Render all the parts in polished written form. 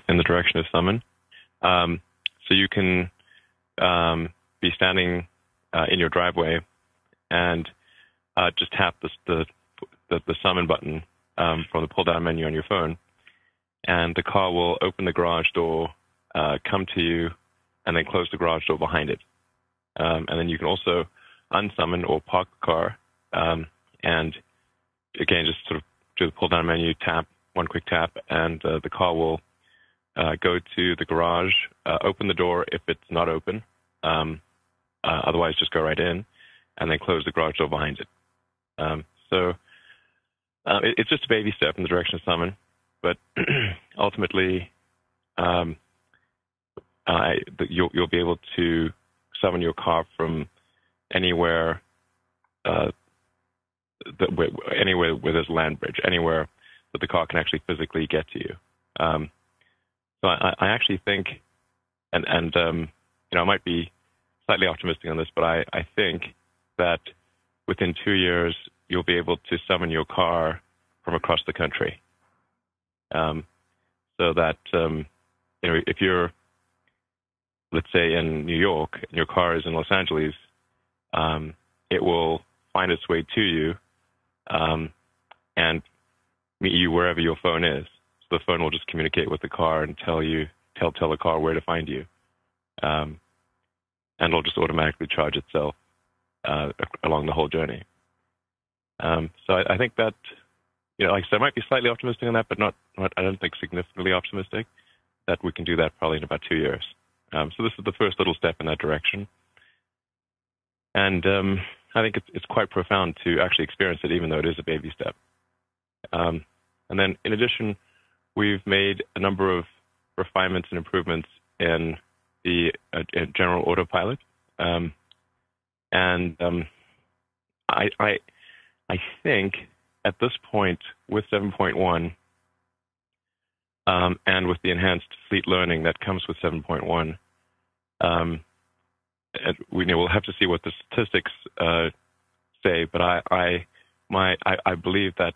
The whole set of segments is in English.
in the direction of Summon. So you can be standing in your driveway and just tap the Summon button from the pull-down menu on your phone, and the car will open the garage door, come to you, and then close the garage door behind it. And then you can also unsummon or park the car, and again, just sort of do the pull-down menu, tap, one quick tap, and the car will go to the garage, open the door if it's not open, otherwise just go right in, and then close the garage door behind it. So it's just a baby step in the direction of Summon, but ultimately you'll be able to summon your car from anywhere, anywhere where there's a land bridge, anywhere that the car can actually physically get to you. So I actually think, and I might be slightly optimistic on this, but I think that within 2 years you'll be able to summon your car from across the country. So that if you're, let's say, in New York and your car is in Los Angeles, it will find its way to you and meet you wherever your phone is. So the phone will just communicate with the car and tell the car where to find you, and it'll just automatically charge itself along the whole journey. So I think that, like I said, I might be slightly optimistic on that, but not I don't think significantly optimistic that we can do that probably in about 2 years. So this is the first little step in that direction. And I think it's quite profound to actually experience it, even though it is a baby step. And then in addition, we've made a number of refinements and improvements in the general autopilot. I think at this point with 7.1 and with the enhanced fleet learning that comes with 7.1, we'll have to see what the statistics say, but I believe that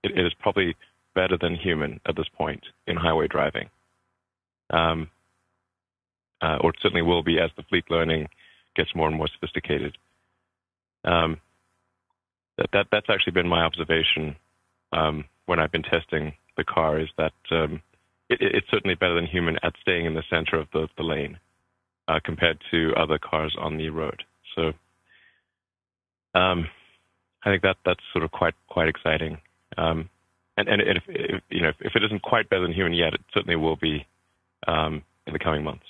it is probably better than human at this point in highway driving, or it certainly will be as the fleet learning gets more and more sophisticated. That's actually been my observation when I've been testing the car, is that it's certainly better than human at staying in the center of the lane compared to other cars on the road. So I think that's sort of quite exciting. And if it isn't quite better than human yet, it certainly will be in the coming months.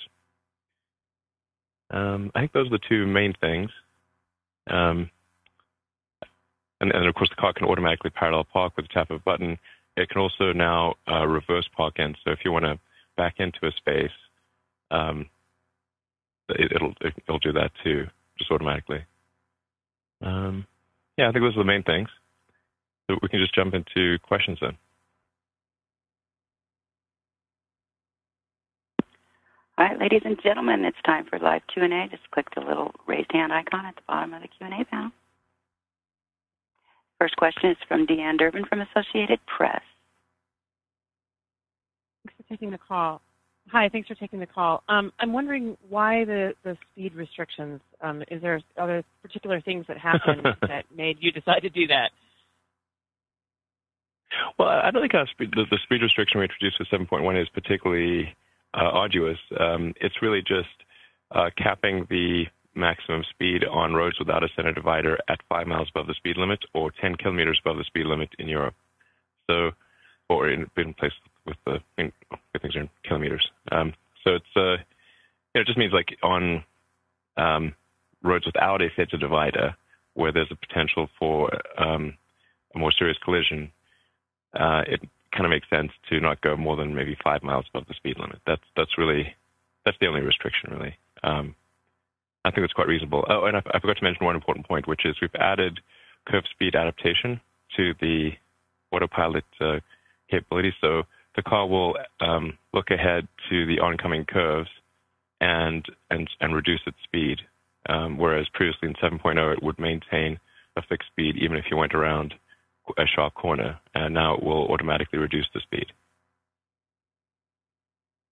I think those are the two main things. And of course, the car can automatically parallel park with the tap of a button. It can also now reverse park in. So if you want to back into a space, it'll do that too, just automatically. I think those are the main things. So we can just jump into questions then. All right, ladies and gentlemen, it's time for live Q&A. Just click the little raised hand icon at the bottom of the Q&A panel. First question is from Deanne Durbin from Associated Press. Thanks for taking the call. Hi, thanks for taking the call. I'm wondering why the speed restrictions. Are there particular things that happened that made you decide to do that? Well, I don't think the speed restriction we introduced with 7.1 is particularly arduous. It's really just capping the maximum speed on roads without a center divider at 5 miles above the speed limit or 10 kilometers above the speed limit in Europe. So, or in places with things in kilometers. So it's it just means like on roads without a center divider where there's a potential for a more serious collision, it kind of makes sense to not go more than maybe 5 miles above the speed limit. That's the only restriction really. I think it's quite reasonable. Oh, and I forgot to mention one important point, which is we've added curve speed adaptation to the autopilot capability. So the car will look ahead to the oncoming curves and reduce its speed, whereas previously in 7.0 it would maintain a fixed speed even if you went around a sharp corner, and now it will automatically reduce the speed.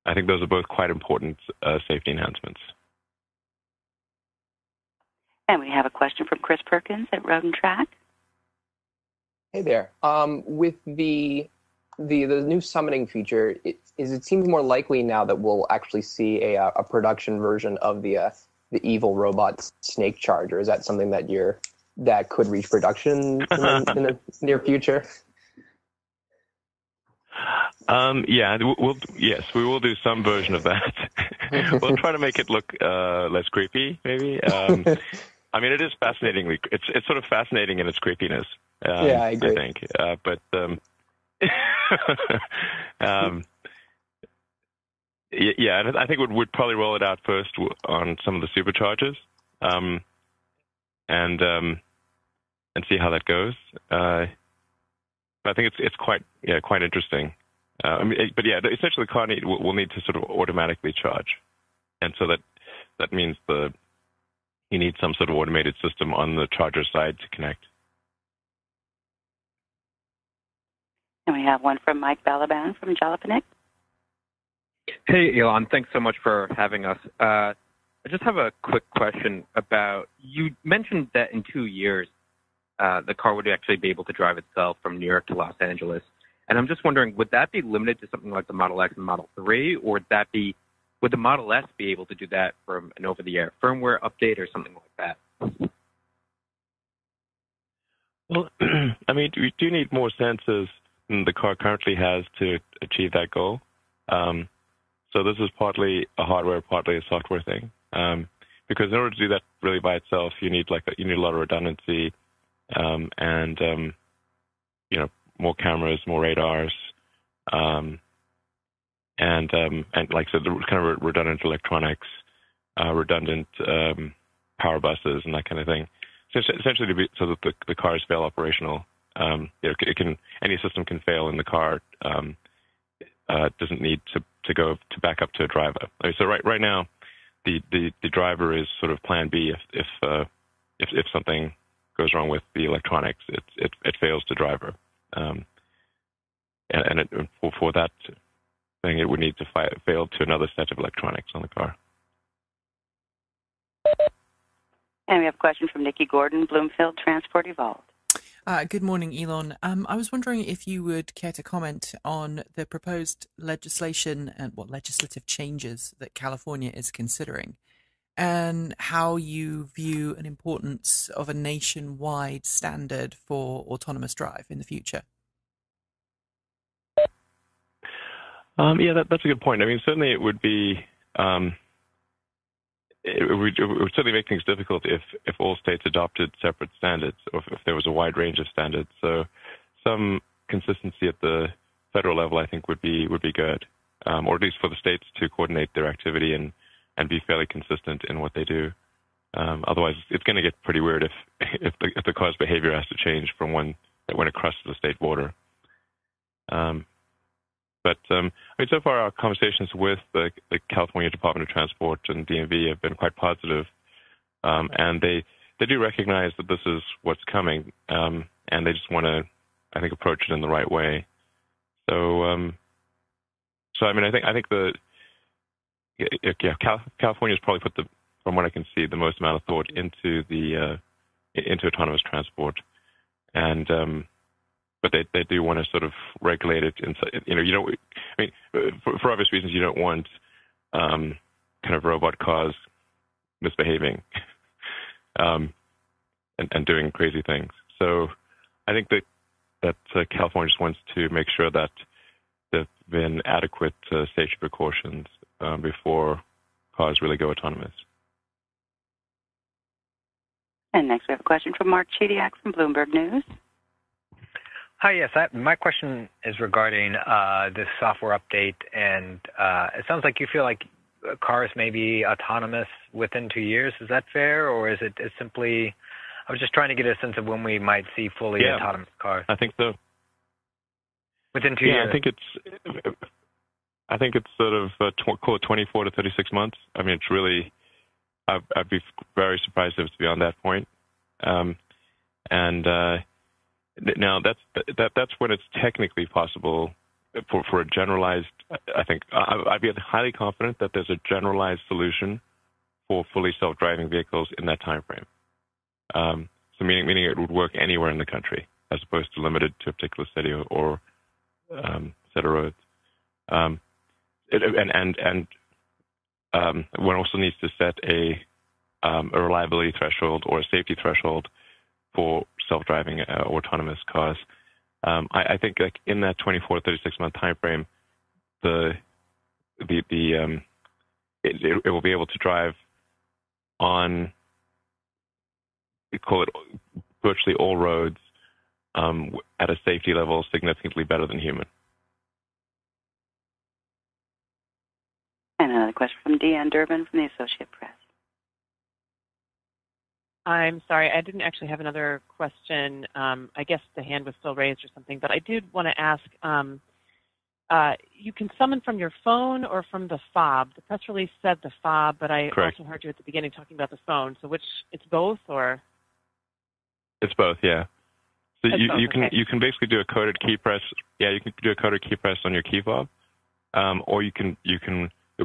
I think those are both quite important safety enhancements. And we have a question from Chris Perkins at Road and Track. Hey there. With the new summoning feature, it seems more likely now that we'll actually see a production version of the evil robot snake charger. Is that something that could reach production in the near future? Yes, we will do some version of that. We'll try to make it look less creepy, maybe. I mean, it is fascinatingly. It's sort of fascinating in its creepiness. Yeah, I agree. I think, but yeah, and I think we'd probably roll it out first on some of the superchargers, and see how that goes. But I think it's quite interesting. But yeah, essentially the car will need to sort of automatically charge, and so that means you need some sort of automated system on the charger side to connect. And we have one from Mike Balaban from Jalopnik. Hey, Elon. Thanks so much for having us. I just have a quick question about, you mentioned that in 2 years, the car would actually be able to drive itself from New York to Los Angeles. And I'm just wondering, would that be limited to something like the Model X and Model 3, or would the Model S be able to do that from an over-the-air firmware update or something like that? Well, I mean, we do need more sensors than the car currently has to achieve that goal. So this is partly a hardware, partly a software thing. Because in order to do that really by itself, you need a lot of redundancy, and more cameras, more radars, and like I said, the kind of redundant electronics, redundant power buses, and that kind of thing. So essentially, so that the cars fail operational. Any system can fail, and the car doesn't need to go to back up to a driver. So right now, the driver is sort of plan B if something goes wrong with the electronics, it fails the driver. For that thing, it would need to fail to another set of electronics on the car. And we have a question from Nikki Gordon, Bloomfield Transport Evolved. Good morning, Elon. I was wondering if you would care to comment on the proposed legislation and legislative changes that California is considering, and how you view an importance of a nationwide standard for autonomous drive in the future. That's a good point. I mean, certainly it would be, it would certainly make things difficult if all states adopted separate standards, or if there was a wide range of standards. So some consistency at the federal level, I think, would be good, or at least for the states to coordinate their activity and be fairly consistent in what they do. Otherwise, it's going to get pretty weird if the car's behavior has to change from when it crosses the state border. But I mean, so far our conversations with the California Department of Transport and DMV have been quite positive, and they do recognize that this is what's coming, and they just want to, I think, approach it in the right way. So I mean, I think California's probably put from what I can see, the most amount of thought into into autonomous transport, and but they do want to sort of regulate it. For obvious reasons, you don't want kind of robot cars misbehaving and doing crazy things. So I think that California just wants to make sure that there have been adequate safety precautions before cars really go autonomous. And next we have a question from Mark Chidiak from Bloomberg News. Hi, yes. My question is regarding this software update, and it sounds like you feel like cars may be autonomous within 2 years. Is that fair, or is it simply? I was just trying to get a sense of when we might see fully autonomous cars. I think so. Within 2 years. I think it's sort of call it 24 to 36 months. I mean, it's really. I'd be very surprised if it's beyond that point. Now that's when it's technically possible for a generalized, I think I'd be highly confident that there's a generalized solution for fully self-driving vehicles in that time frame. So meaning it would work anywhere in the country, as opposed to limited to a particular city or set of roads. One also needs to set a reliability threshold or a safety threshold for self-driving autonomous cars. I think like in that 24, 36 month time frame, it will be able to drive on, we call it virtually all roads at a safety level significantly better than human. And another question from Deanne Durbin from the Associated Press. I'm sorry, I didn't actually have another question. I guess the hand was still raised or something, but I did want to ask, you can summon from your phone or from the fob. The press release said the fob, but I Correct. also heard you at the beginning talking about the phone. So it's both, or? It's both, yeah. So you can okay. you can basically do a coded key press. Yeah, you can do a coded key press on your key fob, or you'll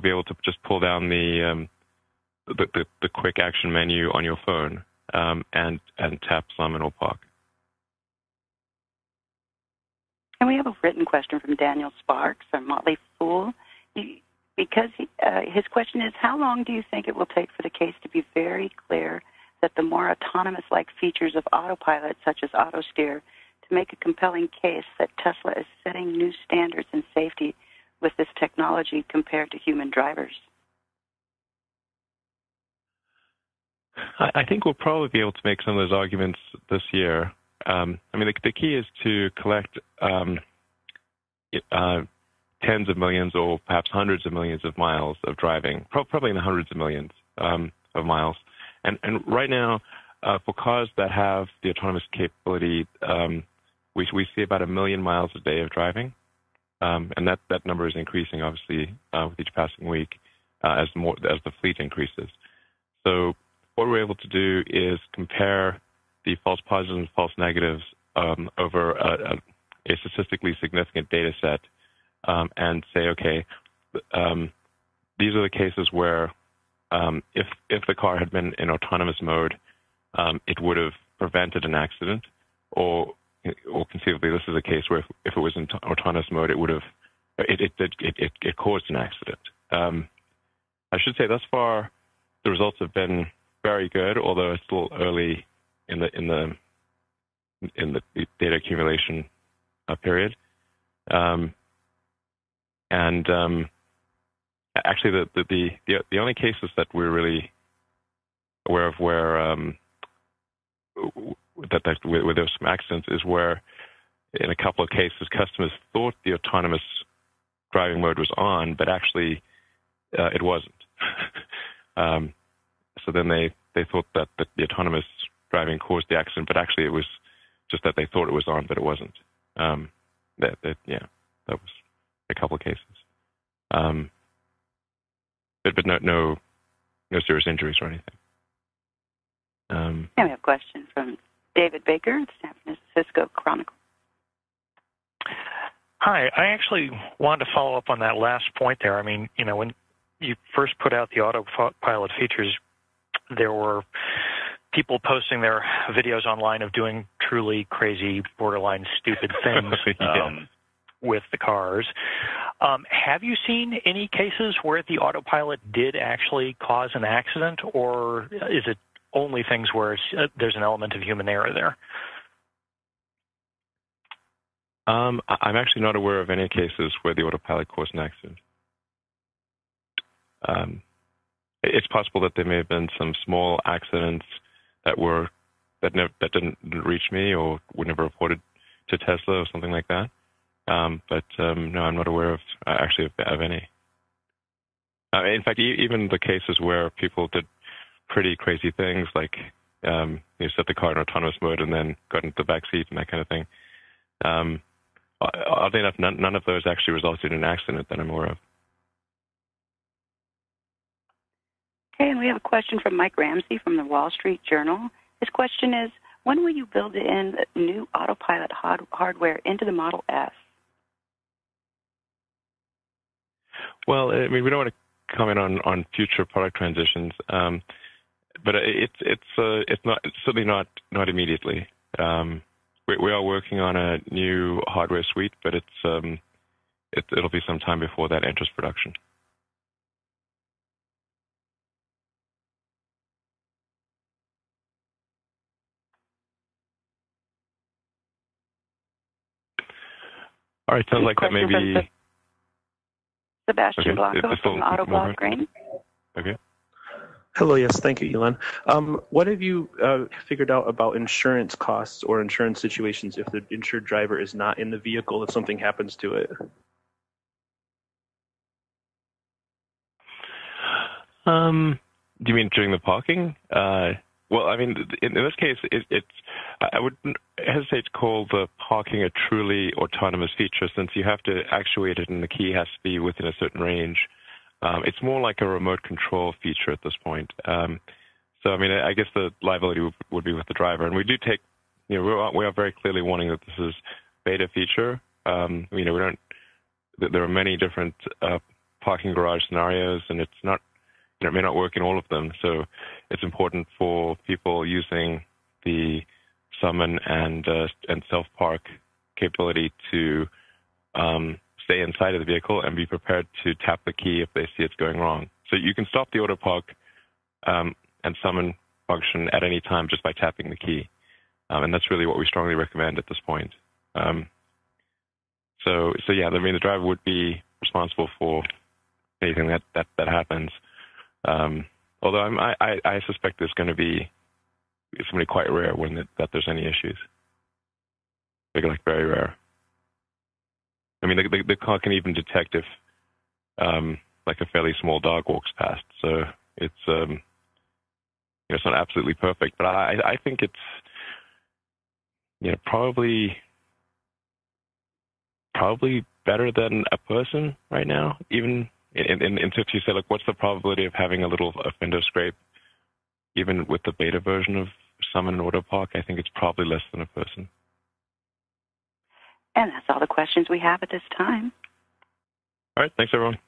be able to just pull down the quick action menu on your phone and tap Summon AutoPark. And we have a written question from Daniel Sparks from Motley Fool. Because his question is, how long do you think it will take for the case to be very clear that the more autonomous-like features of autopilot, such as autosteer, to make a compelling case that Tesla is setting new standards in safety with this technology compared to human drivers? I think we'll probably be able to make some of those arguments this year. I mean, the key is to collect tens of millions or perhaps hundreds of millions of miles of driving, probably in the hundreds of millions of miles. And right now, for cars that have the autonomous capability, we see about 1 million miles a day of driving. And that number is increasing, obviously, with each passing week as the fleet increases. So what we're able to do is compare the false positives and false negatives over a statistically significant data set and say, okay, these are the cases where if the car had been in autonomous mode, it would have prevented an accident, or conceivably this is a case where if it was in autonomous mode, it would have it caused an accident. I should say thus far the results have been very good, although it's still early in the data accumulation period. Actually, the only cases that we're really aware of where there's some accidents is where, in a couple of cases, customers thought the autonomous driving mode was on, but actually it wasn't. So then they thought that the autonomous driving caused the accident, but actually it was just that they thought it was on, but it wasn't. That was a couple of cases. But no serious injuries or anything. And we have a question from David Baker, the San Francisco Chronicle. Hi, I actually wanted to follow up on that last point there. I mean, when you first put out the autopilot features, there were people posting their videos online of doing truly crazy, borderline stupid things with the cars. Have you seen any cases where the autopilot did actually cause an accident, or is it only things where there's an element of human error there? I'm actually not aware of any cases where the autopilot caused an accident. It's possible that there may have been some small accidents that didn't reach me or were never reported to Tesla or something like that. But no, I'm not aware of any. In fact, even the cases where people did pretty crazy things, like set the car in autonomous mode and then got into the back seat and that kind of thing. Oddly enough, none of those actually resulted in an accident that I'm aware of. Okay, and we have a question from Mike Ramsey from the Wall Street Journal. His question is, when will you build in new autopilot hardware into the Model S? Well, I mean, we don't want to comment on future product transitions, but it's certainly not immediately. We are working on a new hardware suite, but it'll be some time before that enters production. All right, sounds like that may be Sebastian Blanco from AutoBlog Green. Okay. Hello, yes, thank you, Elon. What have you figured out about insurance costs or insurance situations if the insured driver is not in the vehicle if something happens to it? Do you mean during the parking? Well, I mean, in this case, I would hesitate to call the parking a truly autonomous feature since you have to actuate it and the key has to be within a certain range. It's more like a remote control feature at this point. So, I mean, I guess the liability would be with the driver. And we do take, we are very clearly warning that this is beta feature. There are many different parking garage scenarios, and it's not, it may not work in all of them. So it's important for people using the Summon and self-park capability to stay inside of the vehicle and be prepared to tap the key if they see it's going wrong. So you can stop the AutoPark and Summon function at any time just by tapping the key. And that's really what we strongly recommend at this point. So yeah, I mean, the driver would be responsible for anything that happens. Although I suspect there's going to be somebody quite rare that there's any issues. Like very rare. I mean, the car can even detect if like a fairly small dog walks past. So it's it's not absolutely perfect, but I think it's probably better than a person right now. Even in if you say, like, what's the probability of having a little fender scrape, even with the beta version of Summon AutoPark? I think it's probably less than a person. And that's all the questions we have at this time. All right. Thanks, everyone.